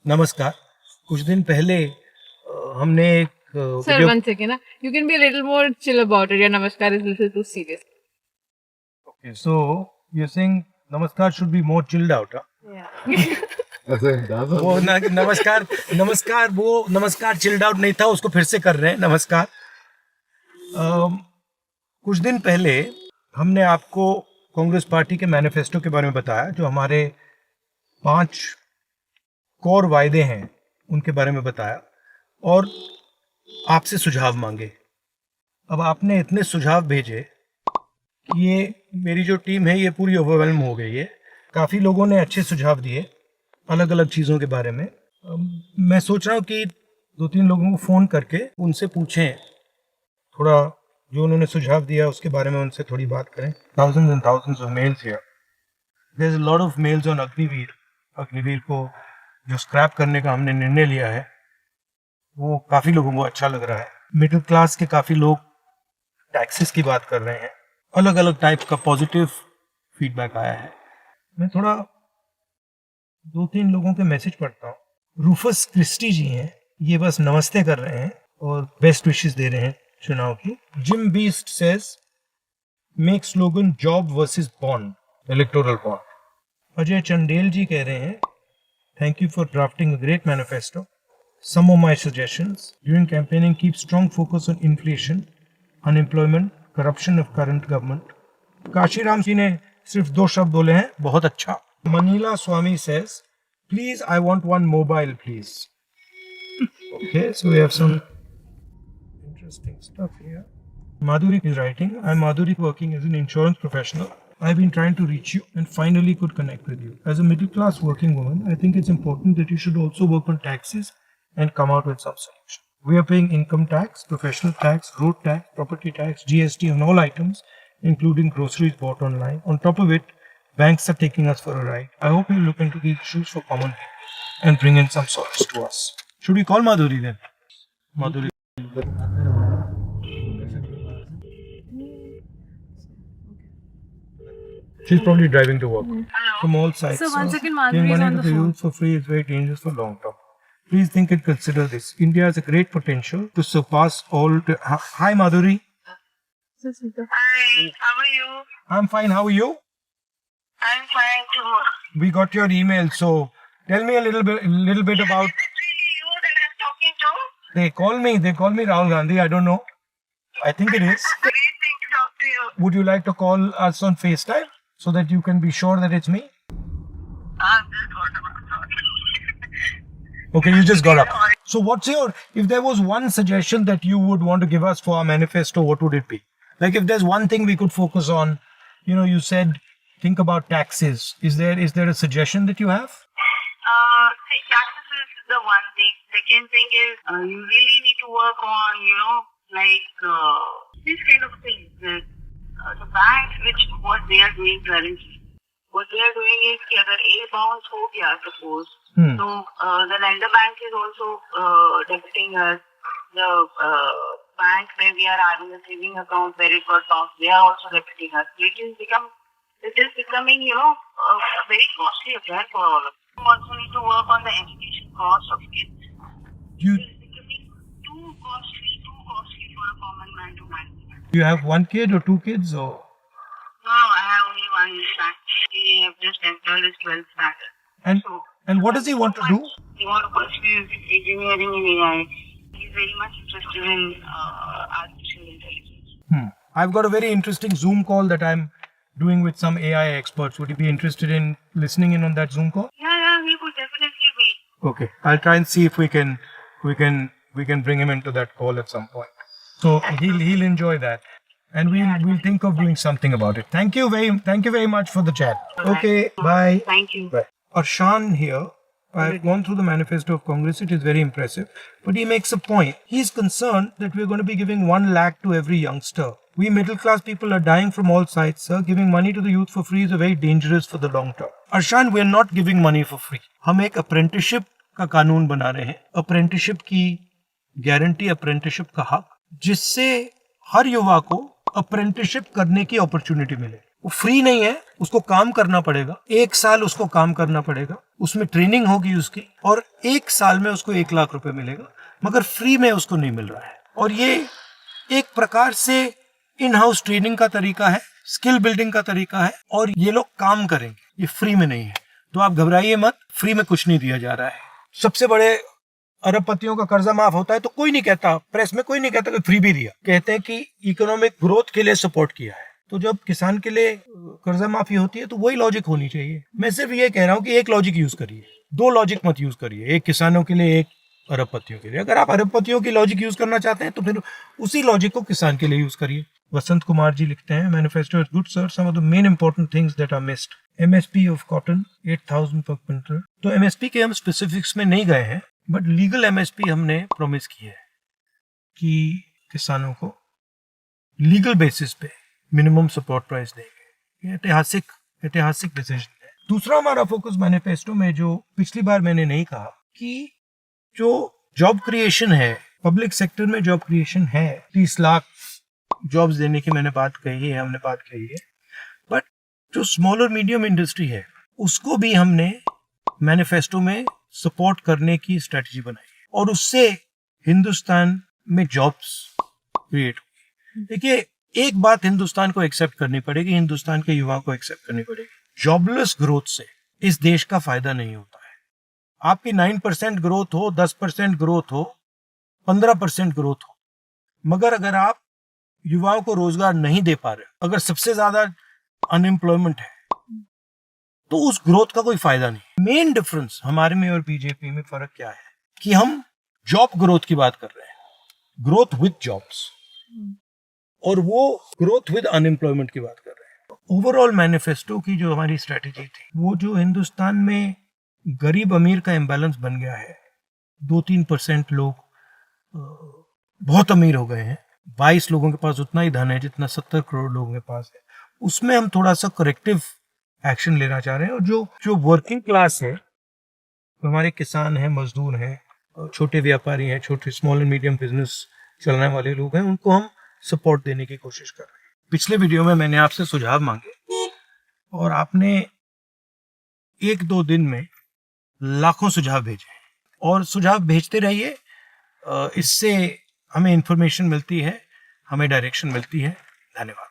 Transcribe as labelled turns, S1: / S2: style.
S1: नमस्कार। कुछ दिन पहले हमने एक
S2: Sir,
S1: video.
S2: one second. You can be a little more chill about it. Your namaskar is a little too serious.
S1: Okay, so you're saying नमस्कार should be more chilled out, huh?
S2: Yeah.
S1: वो नमस्कार नमस्कार वो नमस्कार chilled out नहीं था, उसको फिर से कर रहे हैं। नमस्कार। कुछ दिन पहले हमने आपको कांग्रेस पार्टी के मैनिफेस्टो के बारे में बताया, जो हमारे 5 कोर वायदे हैं उनके बारे में बताया और आपसे सुझाव मांगे। अब आपने इतने सुझाव भेजे कि ये मेरी जो टीम है ये पूरी ओवरवेल्म हो गई है। काफ़ी लोगों ने अच्छे सुझाव दिए अलग अलग चीज़ों के बारे में। मैं सोच रहा हूँ कि 2-3 लोगों को फ़ोन करके उनसे पूछें, थोड़ा जो उन्होंने सुझाव दिया उसके बारे में उनसे थोड़ी बात करें। Thousands and thousands of mails here. There's a lot of mails on Agniveer. Agniveer को जो स्क्रैप करने का हमने निर्णय लिया है वो काफ़ी लोगों को अच्छा लग रहा है। मिडिल क्लास के काफ़ी लोग टैक्सेस की बात कर रहे हैं। अलग अलग टाइप का पॉजिटिव फीडबैक आया है। मैं थोड़ा 2-3 लोगों के मैसेज पढ़ता हूँ। रूफस क्रिस्टी जी हैं, ये बस नमस्ते कर रहे हैं और बेस्ट विशेस दे रहे हैं चुनाव की। Jim Beast says make slogan job versus bond, electoral bond. Ajay Chandel ji कह रहे हैं thank you for drafting a great manifesto. Some of my suggestions during campaigning: keep strong focus on inflation, unemployment, corruption of current government. Kashiram ji ने सिर्फ 2 शब्द बोले हैं, बहुत अच्छा। Manila Swami says, please I want one mobile please. Okay, so we have some interesting stuff here. Madhuri is writing, I'm Madhuri working as an insurance professional. I've been trying to reach you and finally could connect with you. As a middle class working woman, I think it's important that you should also work on taxes and come out with some solution. We are paying income tax, professional tax, road tax, property tax, GST on all items, including groceries bought online. On top of it, banks are taking us for a ride. I hope you look into these issues for common people and bring in some solace to us. Should we call Madhuri then? Madhuri. She's probably driving to work. From all sides.
S2: So one second,
S1: Giving
S2: Madhuri is
S1: money
S2: on
S1: to
S2: the
S1: the
S2: phone.
S1: youth for free is very dangerous for long term. Please think and consider this. India has a great potential to surpass all. Hi, Madhuri.
S3: Hi, how are you?
S1: I'm fine. How are you?
S3: I'm fine too.
S1: We got your email, so tell me a little bit about.
S3: Is it really you that I'm talking to?
S1: They call me Rahul Gandhi. I don't know. I think it is.
S3: Great thing to talk to you.
S1: Would you like to call us on FaceTime so that you can be sure that it's me?
S3: I've just got about
S1: Okay, you just got up. So what's your, if there was one suggestion that you would want to give us for our manifesto, what would it be? Like if there's one thing we could focus on, you said think about taxes. Is there a suggestion that you have?
S3: taxes is the one thing. Second thing is you really need to work on, these kind of things. The banks, what they are doing currently. What they are doing is कि अगर A bounce हो गया suppose, so the lender bank is also debiting us. The bank where we are having a saving account where it got bounced, they are also debiting us. It is becoming a very costly affair for all of us. We also need to work on the education cost of kids. It is becoming too costly for a common man to manage.
S1: Do you have one kid or 2 kids or?
S3: No, I have only one son. He have just entered his 12th standard.
S1: And what does he want to do?
S3: He wants to pursue engineering in AI. He's very much interested in artificial intelligence.
S1: I've got a very interesting Zoom call that I'm doing with some AI experts. Would you be interested in listening in on that Zoom call?
S3: Yeah, he would definitely be.
S1: Okay, I'll try and see if we can bring him into that call at some point. So he'll enjoy that, and we'll think of doing something about it. Thank you very much for the chat. Okay, bye.
S3: Thank you.
S1: Bye. Arshan here. I've gone through the manifesto of Congress. It is very impressive, but he makes a point. He's concerned that we're going to be giving 1 lakh to every youngster. We middle class people are dying from all sides, sir. Giving money to the youth for free is very dangerous for the long term. Arshan, we're not giving money for free. हम एक apprenticeship का कानून बना रहे हैं. Apprenticeship की guarantee, apprenticeship का हक, जिससे हर युवा को apprenticeship करने की अपॉर्चुनिटी मिले. वो फ्री नहीं है, उसको काम करना पड़ेगा. 1 साल उसको काम करना पड़ेगा. उसमें ट्रेनिंग होगी उसकी, और 1 साल में उसको 1 लाख रुपए मिलेगा, मगर फ्री में उसको नहीं मिल रहा है। और ये एक प्रकार से इन हाउस ट्रेनिंग का तरीका है, स्किल बिल्डिंग का तरीका है, और ये लोग काम करेंगे, ये फ्री में नहीं है। तो आप घबराइए मत, फ्री में कुछ नहीं दिया जा रहा है। सबसे बड़े अरबपतियों का कर्जा माफ होता है तो कोई नहीं कहता, प्रेस में कोई नहीं कहता कि फ्री भी दिया, कहते हैं कि इकोनॉमिक ग्रोथ के लिए सपोर्ट किया है। तो जब किसान के लिए कर्जा माफी होती है तो वही लॉजिक होनी चाहिए। मैं सिर्फ ये कह रहा हूँ कि एक लॉजिक यूज करिए, 2 लॉजिक मत यूज करिए, एक किसानों के लिए, एक अरबपतियों के लिए। अगर आप अरबपतियों की लॉजिक यूज करना चाहते हैं तो फिर उसी लॉजिक को किसान के लिए यूज करिए। वसंत कुमार जी लिखते हैं, manifesto is good sir, some of the main important things that are missed, MSP of cotton 8000 per quintal. तो एमएसपी के हम स्पेसिफिक्स में नहीं गए हैं, बट लीगल एमएसपी हमने प्रॉमिस की है कि किसानों को लीगल बेसिस पे मिनिमम सपोर्ट प्राइस देंगे। ये ऐतिहासिक डिसीजन है। दूसरा हमारा फोकस मैनिफेस्टो में, जो पिछली बार मैंने नहीं कहा, कि जो जॉब क्रिएशन है, पब्लिक सेक्टर में जॉब क्रिएशन है, 30 लाख जॉब्स देने की हमने बात कही है, बट जो स्मॉल और मीडियम इंडस्ट्री है उसको भी हमने मैनिफेस्टो में सपोर्ट करने की स्ट्रेटजी बनाई है, और उससे हिंदुस्तान में जॉब्स क्रिएट हुई। देखिए, एक बात हिंदुस्तान को एक्सेप्ट करनी पड़ेगी, हिंदुस्तान के युवाओं को एक्सेप्ट करनी पड़ेगी, जॉबलेस ग्रोथ से इस देश का फायदा नहीं होता है। आपकी 9% ग्रोथ हो, 10% ग्रोथ हो, 15% ग्रोथ हो, मगर अगर आप युवाओं को रोजगार नहीं दे पा रहे, अगर सबसे ज्यादा अनएम्प्लॉयमेंट है, तो उस ग्रोथ का कोई फायदा नहीं। मेन डिफरेंस हमारे में और बीजेपी में फर्क क्या है कि हम जॉब ग्रोथ की बात कर रहे हैं, ग्रोथ विद जॉब्स, और वो ग्रोथ विद अनएम्प्लॉयमेंट की बात कर रहे हैं। ओवरऑल मैनिफेस्टो की जो हमारी स्ट्रेटेजी थी, वो जो हिंदुस्तान में गरीब अमीर का इम्बैलेंस बन गया है, 2-3% लोग बहुत अमीर हो गए हैं, 22 लोगों के पास उतना ही धन है जितना 70 करोड़ लोगों के पास है, उसमें हम थोड़ा सा करेक्टिव एक्शन लेना चाह रहे हैं। और जो वर्किंग क्लास है, हमारे किसान हैं, मजदूर हैं, छोटे व्यापारी हैं, छोटे स्मॉल एंड मीडियम बिजनेस चलाने वाले लोग हैं, उनको हम सपोर्ट देने की कोशिश कर रहे हैं। पिछले वीडियो में मैंने आपसे सुझाव मांगे और आपने 1-2 दिन में लाखों सुझाव भेजे, और सुझाव भेजते रहिए, इससे हमें इंफॉर्मेशन मिलती है, हमें डायरेक्शन मिलती है। धन्यवाद।